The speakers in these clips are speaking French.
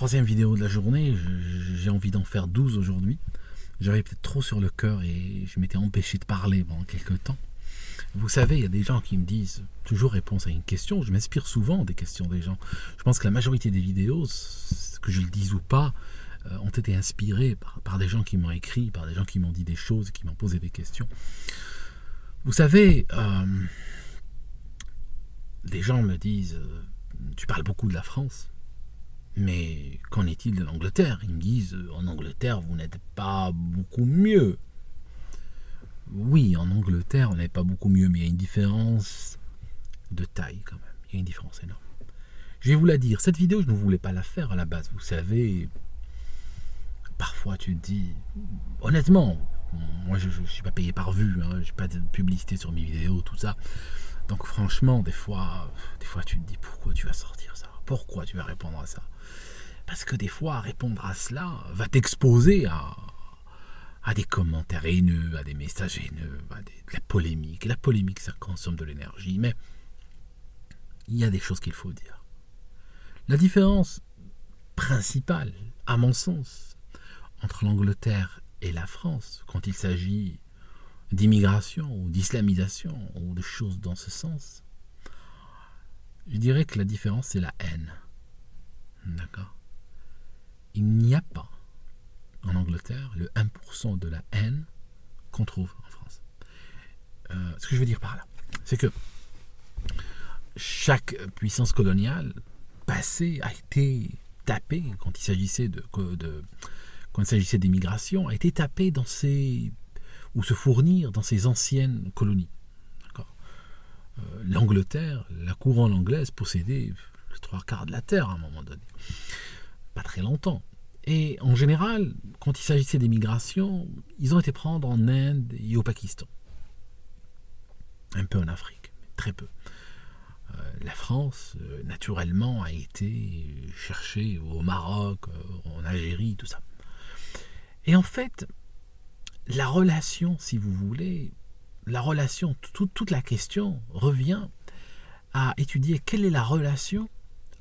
troisième vidéo de la journée, j'ai envie d'en faire 12 aujourd'hui. J'avais peut-être trop sur le cœur et je m'étais empêché de parler pendant quelques temps. Vous savez, il y a des gens qui me disent toujours réponse à une question. Je m'inspire souvent des questions des gens. Je pense que la majorité des vidéos, que je le dise ou pas, ont été inspirées par des gens qui m'ont écrit, par des gens qui m'ont dit des choses, qui m'ont posé des questions. Vous savez, des gens me disent tu parles beaucoup de la France, mais qu'en est-il de l'Angleterre? Ils me disent en Angleterre, vous n'êtes pas beaucoup mieux. Oui, en Angleterre, on n'est pas beaucoup mieux, mais il y a une différence de taille quand même. Il y a une différence énorme. Je vais vous la dire. Cette vidéo, je ne voulais pas la faire à la base. Vous savez, parfois tu te dis, honnêtement, moi je ne suis pas payé par vue, je n'ai pas de publicité sur mes vidéos, tout ça. Donc franchement, des fois tu te dis, pourquoi tu vas sortir ça? Pourquoi tu vas répondre à ça? Parce que des fois, répondre à cela va t'exposer à des commentaires haineux, à des messages haineux, de la polémique. Et la polémique, ça consomme de l'énergie. Mais il y a des choses qu'il faut dire. La différence principale, à mon sens, entre l'Angleterre et la France, quand il s'agit d'immigration ou d'islamisation ou de choses dans ce sens, je dirais que la différence, c'est la haine. D'accord? Il n'y a pas en Angleterre le 1% de la haine qu'on trouve en France. Ce que je veux dire par là, c'est que chaque puissance coloniale passée a été tapée, quand il s'agissait d'immigration, a été tapée dans ou se fournir dans ses anciennes colonies. D'accord? L'Angleterre, la couronne anglaise possédait les 3/4 de la terre à un moment donné. Pas très longtemps. Et en général, quand il s'agissait d'immigration, ils ont été prendre en Inde et au Pakistan. Un peu en Afrique, mais très peu. La France, naturellement, a été cherchée au Maroc, en Algérie, tout ça. Et en fait, la relation, si vous voulez, toute la question revient à étudier quelle est la relation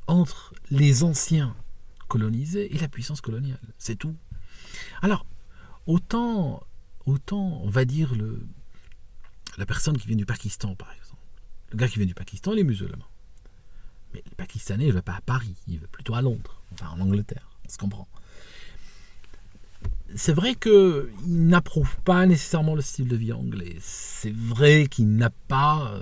entre les anciens colonisés et la puissance coloniale. C'est tout. Alors, autant on va dire la personne qui vient du Pakistan, par exemple. Le gars qui vient du Pakistan, il est musulman. Mais le Pakistanais, il ne va pas à Paris, il va plutôt à Londres, enfin en Angleterre, on se comprend. C'est vrai qu'il n'approuve pas nécessairement le style de vie anglais. C'est vrai qu'il n'a pas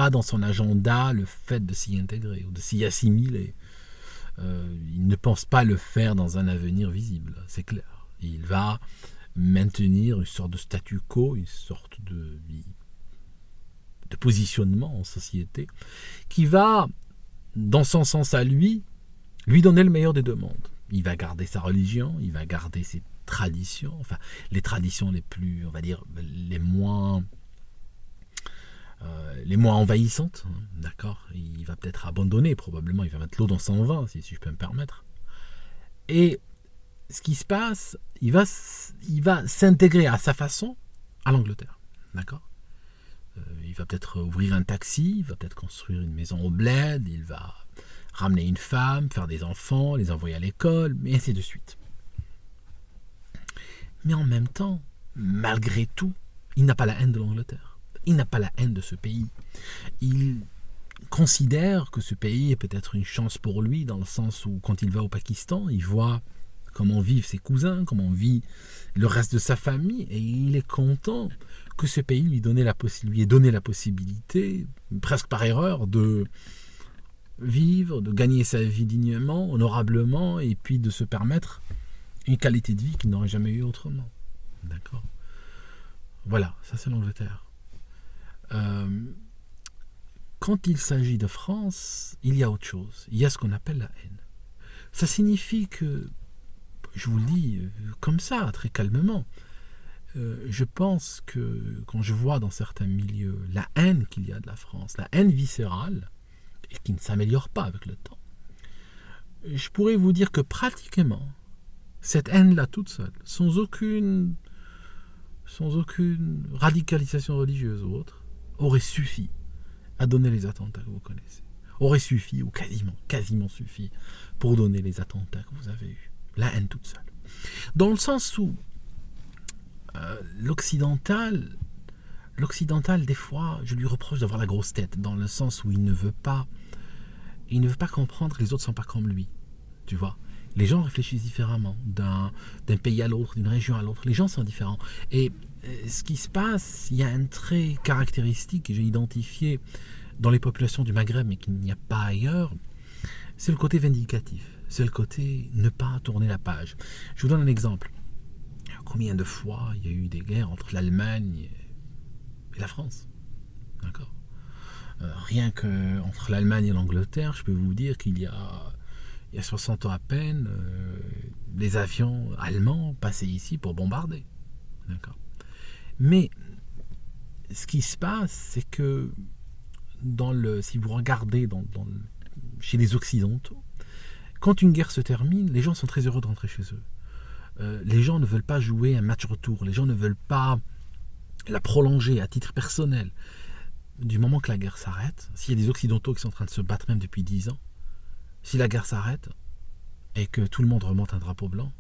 dans son agenda le fait de s'y intégrer ou de s'y assimiler. Il ne pense pas le faire dans un avenir visible, c'est clair. Il va maintenir une sorte de statu quo, une sorte de positionnement en société qui va, dans son sens à lui donner le meilleur des deux mondes. Il va garder sa religion, il va garder ses traditions, enfin les traditions les plus, on va dire, les moins envahissantes, d'accord. Il va peut-être abandonner, probablement, il va mettre l'eau dans son vin, si je peux me permettre. Et ce qui se passe, il va s'intégrer à sa façon à l'Angleterre, d'accord. Il va peut-être ouvrir un taxi, il va peut-être construire une maison au bled, il va ramener une femme, faire des enfants, les envoyer à l'école, et ainsi de suite. Mais en même temps, malgré tout, il n'a pas la haine de l'Angleterre. Il n'a pas la haine de ce pays. Il considère que ce pays est peut-être une chance pour lui, dans le sens où, quand il va au Pakistan, il voit comment vivent ses cousins, comment vit le reste de sa famille, et il est content que ce pays lui ait donné la possibilité, presque par erreur, de vivre, de gagner sa vie dignement, honorablement, et puis de se permettre une qualité de vie qu'il n'aurait jamais eu autrement. D'accord? Voilà, ça c'est l'Angleterre. Quand il s'agit de France, il y a autre chose. Il y a ce qu'on appelle la haine. Ça signifie que, je vous le dis comme ça, très calmement, je pense que quand je vois dans certains milieux la haine qu'il y a de la France, la haine viscérale, et qui ne s'améliore pas avec le temps, je pourrais vous dire que pratiquement, cette haine-là toute seule, sans aucune radicalisation religieuse ou autre, aurait suffi à donner les attentats que vous connaissez. aurait suffi, ou quasiment suffi, pour donner les attentats que vous avez eus. La haine toute seule. Dans le sens où l'occidental, des fois, je lui reproche d'avoir la grosse tête, dans le sens où il ne veut pas comprendre que les autres ne sont pas comme lui. Tu vois, les gens réfléchissent différemment d'un pays à l'autre, d'une région à l'autre. Les gens sont différents. Et ce qui se passe, il y a un trait caractéristique que j'ai identifié dans les populations du Maghreb, mais qu'il n'y a pas ailleurs, c'est le côté vindicatif. C'est le côté ne pas tourner la page. Je vous donne un exemple. Combien de fois il y a eu des guerres entre l'Allemagne et la France? D'accord. Rien qu'entre l'Allemagne et l'Angleterre, je peux vous dire qu'il y a 60 ans à peine, les avions allemands passaient ici pour bombarder. D'accord. Mais ce qui se passe, c'est que si vous regardez chez les Occidentaux, quand une guerre se termine, les gens sont très heureux de rentrer chez eux. Les gens ne veulent pas jouer un match retour, les gens ne veulent pas la prolonger à titre personnel. Du moment que la guerre s'arrête, s'il y a des Occidentaux qui sont en train de se battre même depuis 10 ans, si la guerre s'arrête et que tout le monde remonte un drapeau blanc,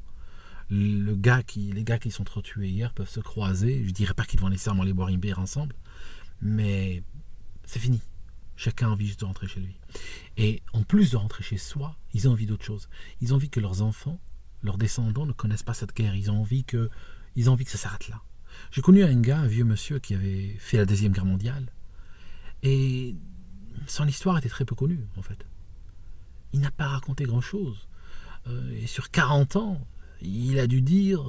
les gars qui sont trop tués hier peuvent se croiser. Je ne dirais pas qu'ils vont nécessairement aller boire une bière ensemble, mais c'est fini. Chacun a envie juste de rentrer chez lui. Et en plus de rentrer chez soi, ils ont envie d'autre chose. Ils ont envie que leurs enfants, leurs descendants ne connaissent pas cette guerre. Ils ont envie que ça s'arrête là. J'ai connu un vieux monsieur qui avait fait la Deuxième Guerre mondiale. Et son histoire était très peu connue, en fait. Il n'a pas raconté grand-chose. Et sur 40 ans, il a dû dire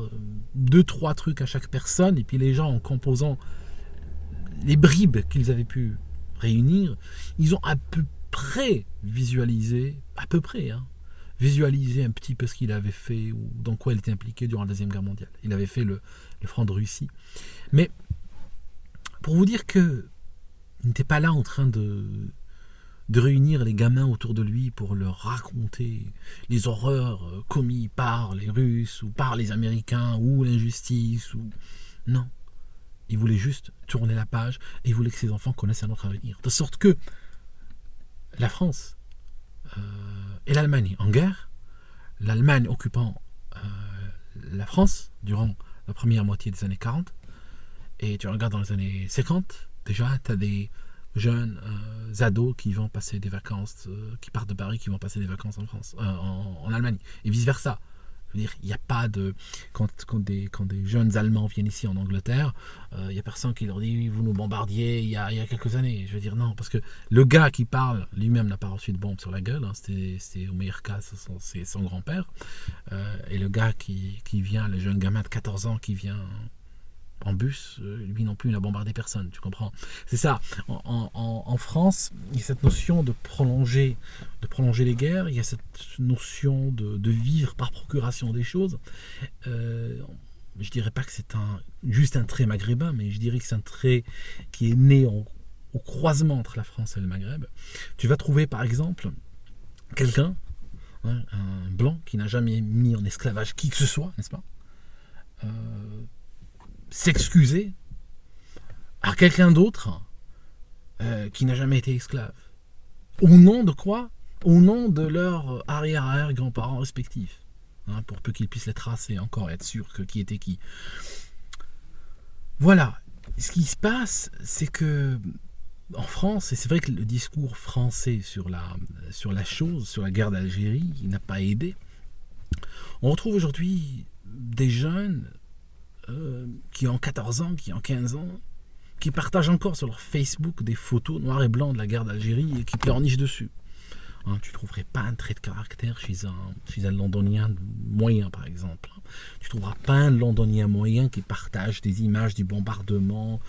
2-3 trucs à chaque personne, et puis les gens, en composant les bribes qu'ils avaient pu réunir, ils ont à peu près visualisé, visualisé un petit peu ce qu'il avait fait, ou dans quoi il était impliqué durant la Deuxième Guerre mondiale. Il avait fait le front de Russie. Mais, pour vous dire que il n'était pas là en train de réunir les gamins autour de lui pour leur raconter les horreurs commises par les Russes ou par les Américains ou l'injustice. Non. Il voulait juste tourner la page et il voulait que ses enfants connaissent un autre avenir. De sorte que la France et l'Allemagne en guerre, l'Allemagne occupant la France durant la première moitié des années 40, et tu regardes dans les années 50, déjà, tu as des jeunes ados qui vont passer des vacances, qui partent de Paris, qui vont passer des vacances en France, en Allemagne, et vice-versa. Je veux dire, il n'y a pas de... Quand des jeunes Allemands viennent ici en Angleterre, il n'y a personne qui leur dit oui, « vous nous bombardiez il y a quelques années ». Je veux dire, non, parce que le gars qui parle, lui-même n'a pas reçu de bombe sur la gueule, hein, c'était au meilleur cas, c'est son grand-père. Et le gars qui vient, le jeune gamin de 14 ans qui vient en bus, lui non plus n'a bombardé personne, tu comprends? C'est ça. En France, il y a cette notion de prolonger les guerres, il y a cette notion de vivre par procuration des choses. Je dirais pas que c'est juste un trait maghrébin, mais je dirais que c'est un trait qui est né au croisement entre la France et le Maghreb. Tu vas trouver par exemple quelqu'un, un blanc qui n'a jamais mis en esclavage qui que ce soit, n'est-ce pas? S'excuser à quelqu'un d'autre qui n'a jamais été esclave. Au nom de quoi? Au nom de leurs arrière-grands-parents respectifs. Hein, pour peu qu'ils puissent les tracer encore et être sûrs que qui était qui. Voilà. Ce qui se passe, c'est que en France, et c'est vrai que le discours français sur la chose, sur la guerre d'Algérie, il n'a pas aidé. On retrouve aujourd'hui des jeunes qui ont 14 ans, qui ont 15 ans, qui partagent encore sur leur Facebook des photos noir et blanc de la guerre d'Algérie et qui pleurnichent dessus. Hein, tu ne trouverais pas un trait de caractère chez un londonien moyen, par exemple. Tu ne trouveras pas un londonien moyen qui partage des images du bombardement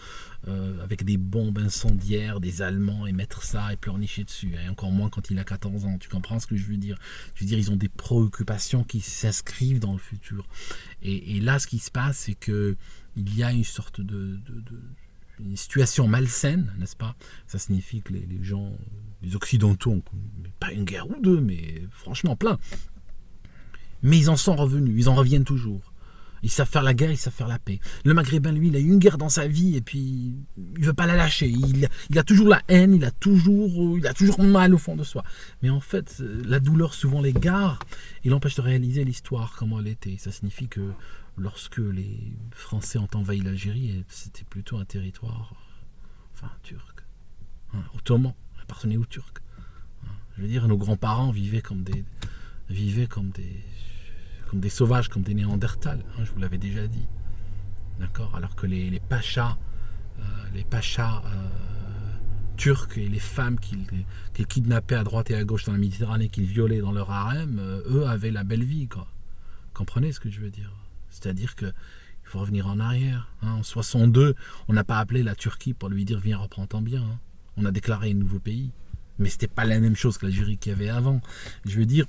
avec des bombes incendiaires des Allemands et mettre ça et pleurnicher dessus. Et encore moins quand il a 14 ans. Tu comprends ce que je veux dire? Je veux dire, ils ont des préoccupations qui s'inscrivent dans le futur. Et là, ce qui se passe, c'est qu'il y a une sorte une situation malsaine, n'est-ce pas? Ça signifie que les gens, les Occidentaux, ont pas une guerre ou deux, mais franchement plein. Mais ils en sont revenus, ils en reviennent toujours. Ils savent faire la guerre, ils savent faire la paix. Le Maghrébin, lui, il a eu une guerre dans sa vie et puis il veut pas la lâcher. Il a toujours la haine, il a toujours mal au fond de soi. Mais en fait, la douleur souvent l'égare et l'empêche de réaliser l'histoire, comment elle était. Ça signifie que lorsque les Français ont envahi l'Algérie, c'était plutôt un territoire, turc, ottoman, appartenait aux Turcs. Je veux dire, nos grands-parents vivaient comme des sauvages, comme des Néandertals, je vous l'avais déjà dit. D'accord. Alors que les pachas turcs et les femmes qu'ils kidnappaient à droite et à gauche dans la Méditerranée, qu'ils violaient dans leur harem, eux avaient la belle vie, quoi. Comprenez ce que je veux dire? C'est-à-dire que il faut revenir en arrière. En 62, on n'a pas appelé la Turquie pour lui dire viens reprends ton bien. On a déclaré un nouveau pays. Mais c'était pas la même chose que l'Algérie qu'il y avait avant. Je veux dire,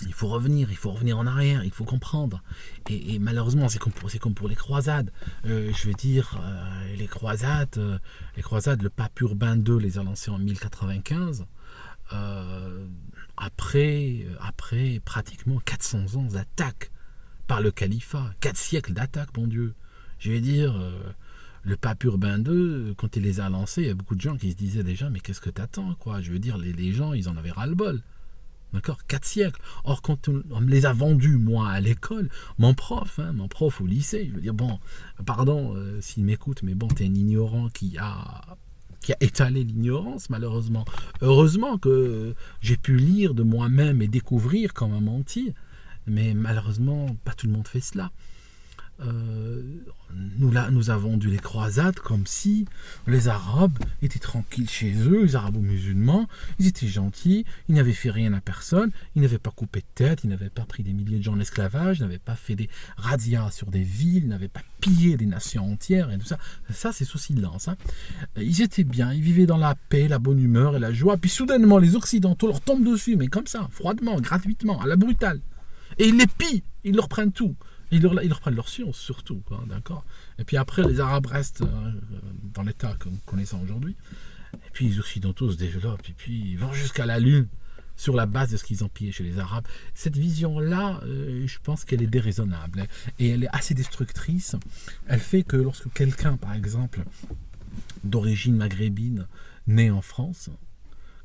il faut revenir en arrière, il faut comprendre. Et malheureusement, c'est comme pour les croisades. Je veux dire, les croisades, le pape Urbain II les a lancées en 1095. Après pratiquement 400 ans d'attaque par le califat. 4 siècles d'attaque, mon Dieu. Je veux dire, le pape Urbain II, quand il les a lancés, il y a beaucoup de gens qui se disaient déjà, mais qu'est-ce que t'attends, quoi? Je veux dire, les gens, ils en avaient ras-le-bol. D'accord, 4 siècles. Or, quand on me les a vendus, moi, à l'école, mon prof au lycée, je veux dire, bon, pardon s'il m'écoute, mais bon, t'es un ignorant qui a étalé l'ignorance, malheureusement. Heureusement que j'ai pu lire de moi-même et découvrir qu'on m'a menti, mais malheureusement, pas tout le monde fait cela. Nous avons vendu les croisades comme si les Arabes étaient tranquilles chez eux, les Arabo-musulmans, ils étaient gentils, ils n'avaient fait rien à personne, ils n'avaient pas coupé de tête, ils n'avaient pas pris des milliers de gens en esclavage, ils n'avaient pas fait des razzias sur des villes, ils n'avaient pas pillé des nations entières et tout ça. Ça, c'est sous silence. Ils étaient bien, ils vivaient dans la paix, la bonne humeur et la joie, puis soudainement les Occidentaux leur tombent dessus, mais comme ça, froidement, gratuitement, à la brutale. Et ils les pillent, ils leur prennent tout. Ils reprennent leur science, surtout, quoi, d'accord. Et puis après, les Arabes restent dans l'état que nous connaissons aujourd'hui. Et puis les Occidentaux se développent, et puis ils vont jusqu'à la Lune, sur la base de ce qu'ils ont pillé chez les Arabes. Cette vision-là, je pense qu'elle est déraisonnable. Et elle est assez destructrice. Elle fait que lorsque quelqu'un, par exemple, d'origine maghrébine, né en France,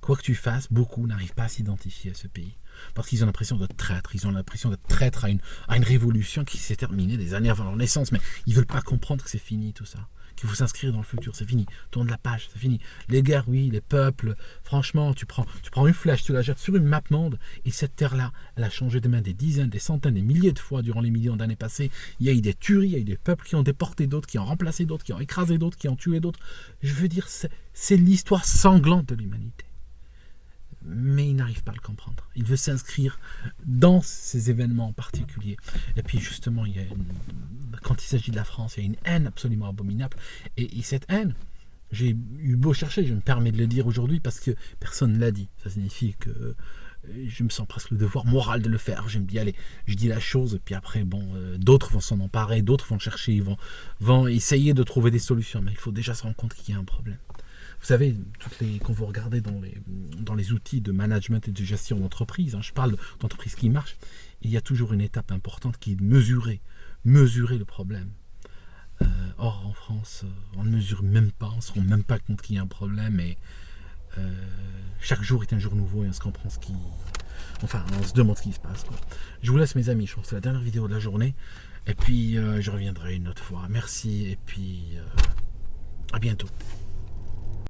quoi que tu fasses, beaucoup n'arrivent pas à s'identifier à ce pays. Parce qu'ils ont l'impression d'être traîtres, à une révolution qui s'est terminée des années avant leur naissance, mais ils ne veulent pas comprendre que c'est fini tout ça, qu'il faut s'inscrire dans le futur, c'est fini, tourne la page, c'est fini. Les guerres, oui, les peuples, franchement, tu prends une flèche, tu la jettes sur une map monde, et cette terre-là, elle a changé de main des dizaines, des centaines, des milliers de fois durant les millions d'années passées. Il y a eu des tueries, il y a eu des peuples qui ont déporté d'autres, qui ont remplacé d'autres, qui ont écrasé d'autres, qui ont tué d'autres. Je veux dire, c'est l'histoire sanglante de l'humanité. Mais il n'arrive pas à le comprendre. Il veut s'inscrire dans ces événements en particulier. Et puis justement, quand il s'agit de la France, il y a une haine absolument abominable. Et cette haine, j'ai eu beau chercher, je me permets de le dire aujourd'hui parce que personne ne l'a dit. Ça signifie que je me sens presque le devoir moral de le faire. Je me dis, allez, je dis la chose, et puis après, d'autres vont s'en emparer, d'autres vont chercher, ils vont essayer de trouver des solutions. Mais il faut déjà se rendre compte qu'il y a un problème. Vous savez, quand vous regardez dans les outils de management et de gestion d'entreprise, je parle d'entreprises qui marchent, il y a toujours une étape importante qui est de mesurer le problème. Or, en France, on ne mesure même pas, on ne se rend même pas compte qu'il y a un problème, et chaque jour est un jour nouveau, et on se comprend on se demande ce qui se passe, quoi. Je vous laisse, mes amis, je pense que c'est la dernière vidéo de la journée, et puis je reviendrai une autre fois. Merci, et puis à bientôt.